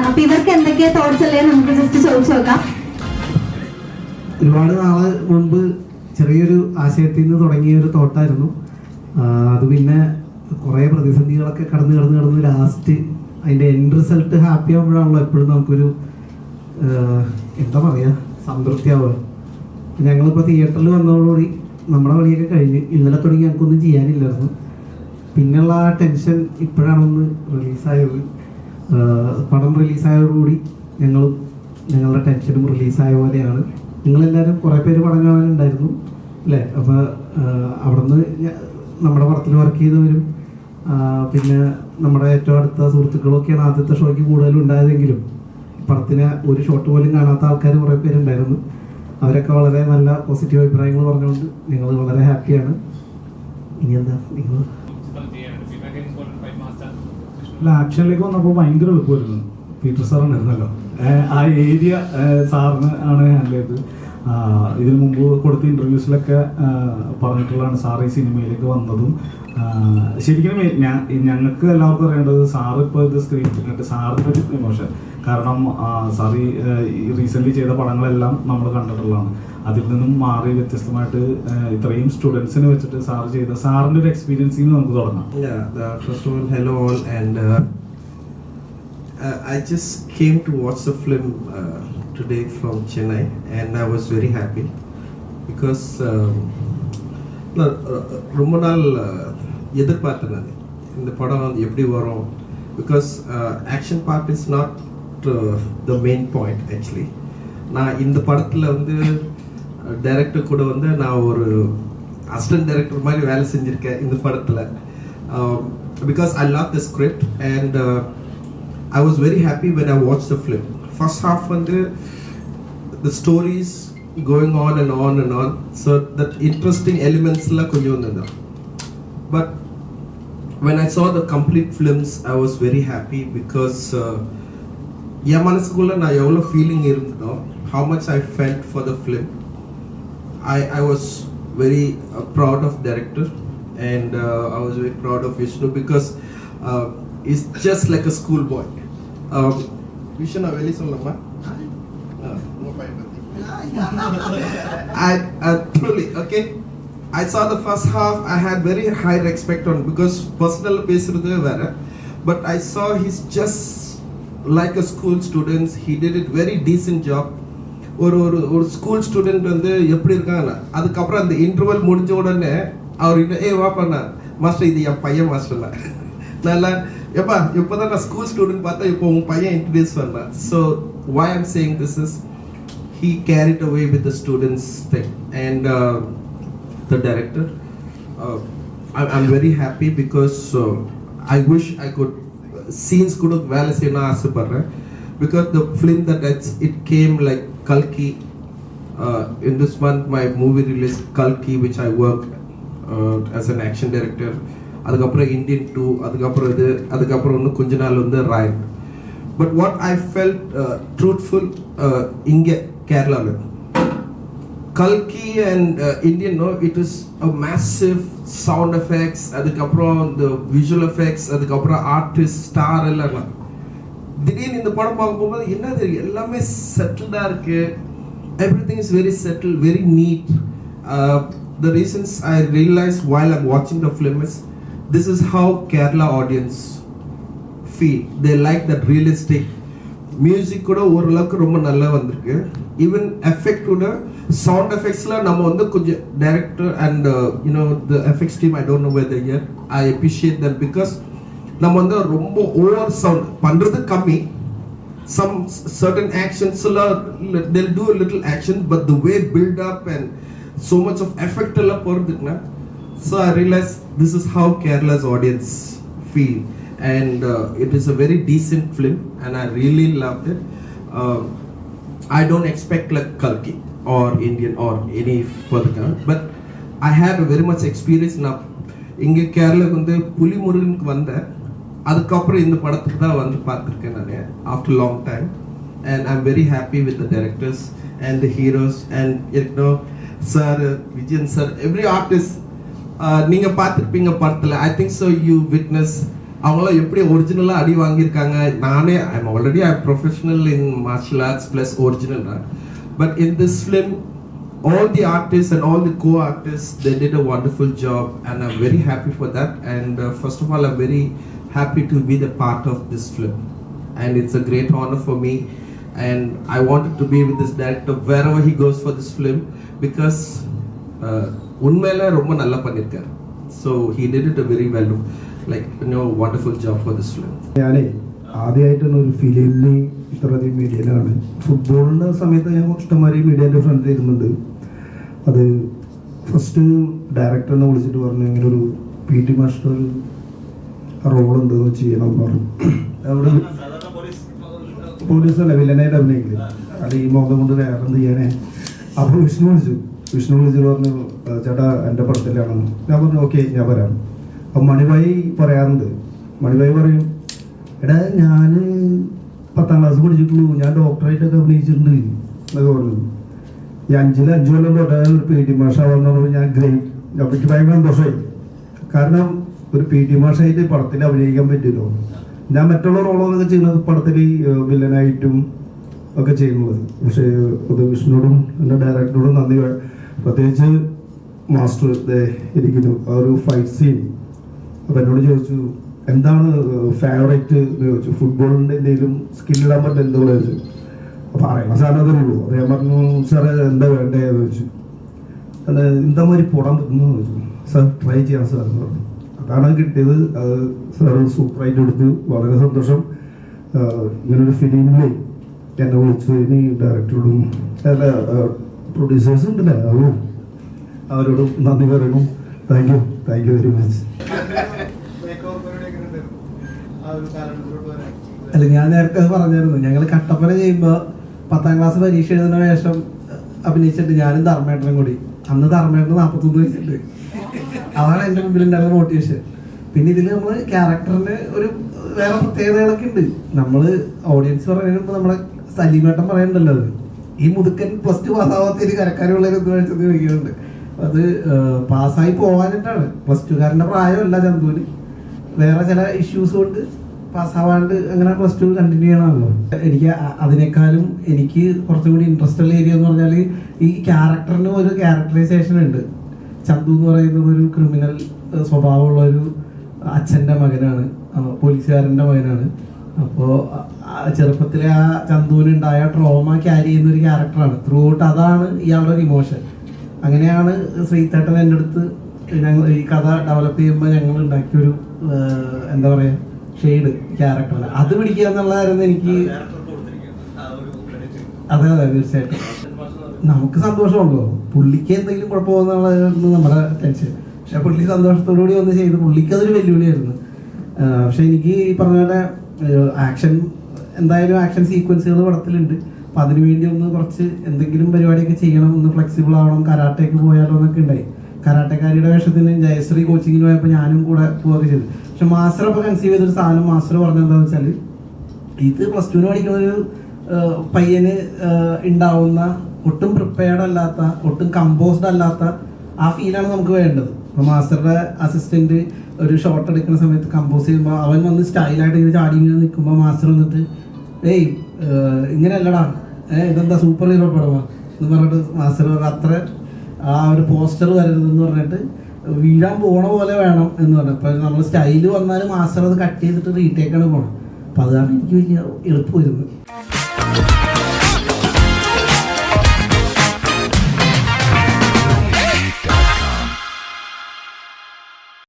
അപ്പൊ ഇവർക്ക് എന്തൊക്കെയാ തോട്ട്സ് അല്ലേ നമുക്ക് ജസ്റ്റ് ചോദിച്ചു നോക്കാം. ഒരുപാട് നാള് മുൻപ് ചെറിയൊരു ആശയത്തിൽ നിന്ന് തുടങ്ങിയ ഒരു തോട്ടായിരുന്നു. അത് പിന്നെ കുറേ പ്രതിസന്ധികളൊക്കെ കടന്ന് ലാസ്റ്റ് അതിൻ്റെ എൻഡ് റിസൾട്ട് ഹാപ്പി ആകുമ്പോഴാണല്ലോ എപ്പോഴും നമുക്കൊരു എന്താ പറയുക സംതൃപ്തി ആവുക. ഞങ്ങളിപ്പോൾ തിയേറ്ററിൽ വന്നതോടുകൂടി നമ്മുടെ പണിയൊക്കെ കഴിഞ്ഞ് ഇന്നലെ തുടങ്ങി ഞങ്ങൾക്കൊന്നും ചെയ്യാനില്ലായിരുന്നു. പിന്നെയുള്ള ആ ടെൻഷൻ ഇപ്പോഴാണൊന്ന് റിലീസായത്. പടം റിലീസായതോടുകൂടി ഞങ്ങളുടെ ടെൻഷനും റിലീസായ പോലെയാണ്. നിങ്ങളെല്ലാവരും കുറേ പേര് പടം കാണാനുണ്ടായിരുന്നു അല്ലേ? അപ്പോൾ അവിടുന്ന് നമ്മുടെ പടത്തിൽ വർക്ക് ചെയ്തവരും പിന്നെ നമ്മുടെ ഏറ്റവും അടുത്ത സുഹൃത്തുക്കളൊക്കെയാണ് ആദ്യത്തെ ഷോയ്ക്ക് കൂടുതലും ഉണ്ടായതെങ്കിലും പടത്തിന് ഒരു ഷോട്ട് പോലും കാണാത്ത ആൾക്കാർ കുറേ പേരുണ്ടായിരുന്നു. അവരൊക്കെ വളരെ നല്ല പോസിറ്റീവ് അഭിപ്രായങ്ങൾ പറഞ്ഞുകൊണ്ട് ഞങ്ങൾ വളരെ ഹാപ്പിയാണ്. ഇനി എന്താ നിങ്ങൾ ആക്ഷനിലേക്ക് വന്നപ്പോൾ ഭയങ്കര എളുപ്പമായിരുന്നു. പീറ്റർ സാറാണായിരുന്നല്ലോ ആ ഏരിയ സാറിന് ആണ് ഹാൻഡിൽ ചെയ്തത്. ഇതിനു മുമ്പ് കൊടുത്ത ഇൻ്റർവ്യൂസിലൊക്കെ പറഞ്ഞിട്ടുള്ളതാണ് സാർ ഈ സിനിമയിലേക്ക് വന്നതും. ശരിക്കും ഞങ്ങൾക്ക് എല്ലാവർക്കും അറിയേണ്ടത് സാറ് ഇപ്പോൾ ഇത് സ്ക്രീൻ കണ്ടിട്ട് സാറിൻ്റെ ഒരു ഇമോഷൻ. കാരണം സാർ ഈ റീസെൻ്റ്ലി ചെയ്ത പടങ്ങളെല്ലാം നമ്മൾ കണ്ടിട്ടുള്ളതാണ്. അതിൽ നിന്നും മാറി വ്യത്യസ്തമായിട്ട് ഇത്രയും സ്റ്റുഡൻസിനെ വെച്ചിട്ട് സാർ ചെയ്ത സാറിൻ്റെ ഒരു എക്സ്പീരിയൻസിൽ നിന്ന് നമുക്ക് തുടങ്ങാം. First of all, hello all, and I just came to watch the film today from Chennai, and I was very happy because ரொம்ப நாள் எதிர்பார்த்தேன் நான் இந்த படம் எப்படி வரும். Because action part is not the main point actually. நான் இந்த படத்தில் வந்து டைரக்டர் கூட வந்து நான் ஒரு அசிஸ்டன்ட் டைரக்டர் மாதிரி வேலை செஞ்சுருக்கேன் இந்த படத்தில். Because I love the script and I was very happy when I watched the film. First half வந்து the stories going on and on and on, so that interesting elements la konjam irundha. But when I saw the complete films I was very happy because ya manasukulla na evlo feeling irundho, how much I felt for the film. I was very proud of director and I was very proud of Vishnu because he's just like a school boy. Vishnu veli sollama I truly okay. I saw the first half. I had very high expect on because personal பேசுறது வேற, but I saw he's just like a school student. He did it very decent job. ஒரு school student வந்து எப்படி இருக்காங்க, அதுக்கப்புறம் அந்த interval முடிஞ்ச உடனே அவர் வா பண்ண மாஸ்டர் இது என் பையன் மாஸ்டர்ல நல்லா எப்பா இப்போதான் நான் ஸ்கூல் ஸ்டூடெண்ட் பார்த்தா இப்போ உங்க பையன் இன்ட்ரடியூஸ் பண்ணேன். So why I'm saying this is he carried away with the students thing and the director. I'm very happy because I wish I could scenes could have well seen ஆசைப்படுறேன் because the film that it came like Kalki. In this month my movie released Kalki, which I worked as an action director. அதுக்கப்புறம் Indian 2, அதுக்கப்புறம் இன்னும் கொஞ்ச நாள் வந்து Ryan. But what I felt truthful இங்க கேரளால Kalki and Indian, no, it is a massive sound effects, அதுக்கப்புறம் the visual effects, அதுக்கப்புறம் artist star எல்லாம். திடீர்னு இந்த படம் பார்க்கும்போது என்னது எல்லாமே செட்டில்டா இருக்கு. Everything is very settled, very neat. The reasons I realized while I'm watching the film is this is how Kerala audience feel. They like that realistic music. கூட ஓரளவுக்கு ரொம்ப நல்லா வந்திருக்கு. Even effect கூட sound effectsல நம்ம வந்து கொஞ்சம் director and the effects team, I don't know whether yet, I appreciate that because நம்ம வந்து ரொம்ப ஓவர் சவுண்ட் பண்றது கம்மி. Some certain actions they'll do a little action, but the way build up and so much of effect எல்லாம் போறதுக்குனா, so I realized this is how Kerala's audience feel, and it is a very decent film and I really loved it. I don't expect like Kalki or Indian or any further kind, but I had a very much experience now. இங்க கேரளா வந்து புலிமுருகனுக்கு வந்தேன், அதுக்கப்புறம் இந்த படத்துக்கு தான் வந்து பார்த்துருக்கேன் நான் after long time, and I'm very happy with the directors and the heroes and sir, Vijayan sir, every artist நீங்க பார்த்துருப்பீங்க படத்துல. I think so you witness அவங்கள எப்படி ஒரிஜினலாக அடி வாங்கியிருக்காங்க. நானே I'm already I professional in martial arts plus original. But in this film all the artists and all the co-artists, they did a wonderful job and I'm very happy for that. And first of all, I'm very happy to be the part of this film. And it's a great honor for me. And I wanted to be with this director wherever he goes for this film because unmela romba nalla pannirukkaru. So he did it very well. Like, wonderful job for this film. ഞാനേ ആദ്യമായിട്ടാണ് ഒരു ഫിലിമിന് ഇത്രയധികം മീഡിയയിലാണ്. ഫുട്ബോളിൻ്റെ സമയത്ത് ഞാൻ ഇഷ്ടംമാതിരി മീഡിയൻ്റെ ഫ്രണ്ടിൽ ഇരുന്നുണ്ട്. അത് first ഡയറക്ടറിനെ വിളിച്ചിട്ട് പറഞ്ഞു ഇങ്ങനെ ഒരു PT മാസ്റ്റർ റോളുണ്ട് ചെയ്യണമെന്ന് പറഞ്ഞു. അവിടെ പോലീസല്ല വില്ലനായിട്ട് അഭിനയിക്കില്ല. അത് ഈ മോഹം കൊണ്ട് വേറെ എന്ത് ചെയ്യാനേ. അപ്പോൾ വിഷ്ണു വിളിച്ചിട്ട് പറഞ്ഞു ചേട്ടാ എൻ്റെ പടത്തിലാണ്. ഞാൻ പറഞ്ഞു ഓക്കെ ഞാൻ വരാം. അപ്പം മണിഭായി പറയാറുണ്ട്. മണിഭായി പറയും എടാ ഞാൻ 10ാം ക്ലാസ് പഠിച്ചിട്ടുള്ളൂ, ഞാൻ ഡോക്ടറായിട്ടൊക്കെ അഭിനയിച്ചിട്ടുണ്ട് എന്നൊക്കെ പറഞ്ഞു. ഈ 5 കൊല്ലം തൊട്ടാൽ ഒരു PT മാഷാവാന്ന് പറഞ്ഞപ്പോൾ ഞാൻ ഗ്രേറ്റ്. എനിക്ക് ഭയങ്കര സന്തോഷമായി. കാരണം ഒരു PT മാഷായിട്ട് പടത്തിൽ അഭിനയിക്കാൻ പറ്റുമല്ലോ. ഞാൻ മറ്റുള്ള റോളൊക്കെ ചെയ്യുന്നത് പടത്തിൽ വില്ലനായിട്ടും ഒക്കെ ചെയ്യുന്നത്. പക്ഷേ അത് വിഷ്ണുവോടും എൻ്റെ ഡയറക്ടറോടും നന്ദി. പ്രത്യേകിച്ച് മാസ്റ്റർ ഇരിക്കുന്നു ആ ഒരു ഫൈറ്റ് സീൻ. അപ്പം എന്നോട് ചോദിച്ചു എന്താണ് ഫേവറേറ്റ് എന്ന് ചോദിച്ചു. ഫുട്ബോളിൻ്റെ എന്തെങ്കിലും സ്കില്ലിടാൻ പറ്റും എന്തുകൊണ്ട് ചോദിച്ചു. അപ്പോൾ അറിയണ സാധനം അതേ ഉള്ളൂ. അപ്പോൾ ഞാൻ പറഞ്ഞു സാറേ എന്താ വേണ്ടതെന്ന് ചോദിച്ചു. അത് എന്താ മാതിരി പോടാൻ പറ്റുന്നു ചോദിച്ചു. സാർ ട്രൈ ചെയ്യാം സാർ എന്ന് പറഞ്ഞു. അതാണ് കിട്ടിയത്. അത് സാറ് സൂപ്പറായിട്ട് എടുത്തു. വളരെ സന്തോഷം. ഇങ്ങനൊരു ഫിലിമിൽ എന്നെ വിളിച്ചു. ഇനി ഡയറക്ടറോടും അല്ല പ്രൊഡ്യൂസേഴ്സ് ഉണ്ടല്ലേ അവരോടും നന്ദി പറയുന്നു. Thank you very much. അല്ല, ഞാൻ നേരത്തെ പറഞ്ഞായിരുന്നു ഞങ്ങൾ കട്ടപ്പന ചെയ്യുമ്പോൾ 10ാം ക്ലാസ് പരീക്ഷ എഴുതുന്ന വേഷം അഭിനയിച്ചിട്ട് ഞാനും ധർമ്മേട്ടനും കൂടി. അന്ന് ധർമ്മേട്ടന് 41 വയസ്സുണ്ട്. അതാണ് എൻ്റെ മുമ്പിലുണ്ടായിരുന്ന മോട്ടിവേഷൻ. പിന്നെ ഇതിൽ നമ്മൾ ക്യാരക്ടറിന് ഒരു വേറെ പ്രത്യേകതകളൊക്കെ ഉണ്ട്. നമ്മൾ ഓഡിയൻസ് പറയുമ്പോൾ നമ്മളെ സലീമേട്ടൻ പറയുന്നുണ്ടല്ലോ, അത് ഈ മുതുക്കൻ +2 പാസ്സാവാത്ത കരക്കാരുള്ളവർ എന്ത് ചോദിക്കുന്നുണ്ട്. അത് പാസ്സായി പോകാനിട്ടാണ്. +2കാരൻ്റെ പ്രായമല്ല ചന്തുവിന്. വേറെ ചില ഇഷ്യൂസ് കൊണ്ട് പാസ്സാവാണ്ട് അങ്ങനെ +2 കണ്ടിന്യൂ ചെയ്യണമല്ലോ. എനിക്ക് അതിനേക്കാളും എനിക്ക് കുറച്ചും കൂടി ഇൻട്രസ്റ്റ് ഉള്ള ഏരിയ എന്ന് പറഞ്ഞാൽ ഈ ക്യാരക്ടറിന് ഒരു ക്യാരക്ടറൈസേഷൻ ഉണ്ട്. ചന്തു എന്ന് പറയുന്നത് ഒരു ക്രിമിനൽ സ്വഭാവമുള്ള ഒരു അച്ഛൻ്റെ മകനാണ്, പോലീസുകാരൻ്റെ മകനാണ്. അപ്പോൾ ചെറുപ്പത്തിലെ ആ ചന്തുവിനുണ്ടായ ട്രോമ ക്യാരി ചെയ്യുന്ന ഒരു ക്യാരക്ടറാണ് ത്രൂ ഔട്ട്. അതാണ് ഇയാളുടെ ഒരു ഇമോഷൻ. അങ്ങനെയാണ് ശ്രീതേട്ടൻ എൻ്റെ അടുത്ത് ഞങ്ങൾ ഈ കഥ ഡെവലപ്പ് ചെയ്യുമ്പോൾ ഞങ്ങൾ ഉണ്ടാക്കിയൊരു എന്താ പറയുക ഷെയ്ഡ് ക്യാരക്ടറിന്. അത് പിടിക്കുക എന്നുള്ളതായിരുന്നു എനിക്ക്. അതെ തീർച്ചയായിട്ടും നമുക്ക് സന്തോഷമുണ്ടോ, പുള്ളിക്ക് എന്തെങ്കിലും കുഴപ്പമെന്നുള്ളതായിരുന്നു നമ്മുടെ ടെൻഷൻ. പക്ഷെ പുള്ളി സന്തോഷത്തോടുകൂടി വന്ന് ചെയ്ത് പുള്ളിക്ക് അതൊരു വെല്ലുവിളിയായിരുന്നു. പക്ഷെ എനിക്ക് ഈ പറഞ്ഞ പോലെ ആക്ഷൻ എന്തായാലും ആക്ഷൻ സീക്വൻസുകൾ പടത്തിലുണ്ട്. അപ്പം അതിനുവേണ്ടി ഒന്ന് കുറച്ച് എന്തെങ്കിലും പരിപാടിയൊക്കെ ചെയ്യണം, ഒന്ന് ഫ്ലെക്സിബിൾ ആവണം, കരാട്ടയ്ക്ക് പോയാലോ എന്നൊക്കെ ഉണ്ടായി. കരാട്ടക്കാരിയുടെ വേഷത്തിന് ജയശ്രീ കോച്ചിങ്ങിന് പോയപ്പോൾ ഞാനും കൂടെ പോവുകയൊക്കെ ചെയ്തു. പക്ഷെ മാസ്റ്റർ അപ്പോൾ കൺസീവ് ചെയ്തൊരു സാധനം മാസ്റ്റർ പറഞ്ഞെന്താണെന്ന് വെച്ചാൽ ഇത് +2 പഠിക്കുന്ന ഒരു പയ്യന് ഉണ്ടാവുന്ന ഒട്ടും പ്രിപ്പയർഡ് അല്ലാത്ത, ഒട്ടും കമ്പോസ്ഡ് അല്ലാത്ത ആ ഫീലാണ് നമുക്ക് വേണ്ടത്. അപ്പോൾ മാസ്റ്ററുടെ അസിസ്റ്റന്റ് ഒരു ഷോട്ട് എടുക്കുന്ന സമയത്ത് കമ്പോസ് ചെയ്യുമ്പോൾ അവൻ വന്ന് സ്റ്റൈലായിട്ട് ഇങ്ങനെ ചാടി ഇങ്ങനെ നിൽക്കുമ്പോൾ മാസ്റ്റർ വന്നിട്ട് ഇങ്ങനെയല്ലടാ ഇതെന്താ സൂപ്പർ ഹീറോ പടമാ എന്ന് പറഞ്ഞിട്ട് മാസ്റ്റർ അത്ര ആ ഒരു പോസ്റ്റർ വരരുതെന്ന് പറഞ്ഞിട്ട് വീഴാൻ പോണ പോലെ വേണം എന്ന് പറഞ്ഞു. അപ്പോൾ നമ്മൾ സ്റ്റൈല് വന്നാലും മാസ്റ്റർ അത് കട്ട് ചെയ്തിട്ട് റീടേക്കാണ് പോകണം. അപ്പോൾ അത് കാരണം എനിക്ക് വലിയ എളുപ്പമായിരുന്നു.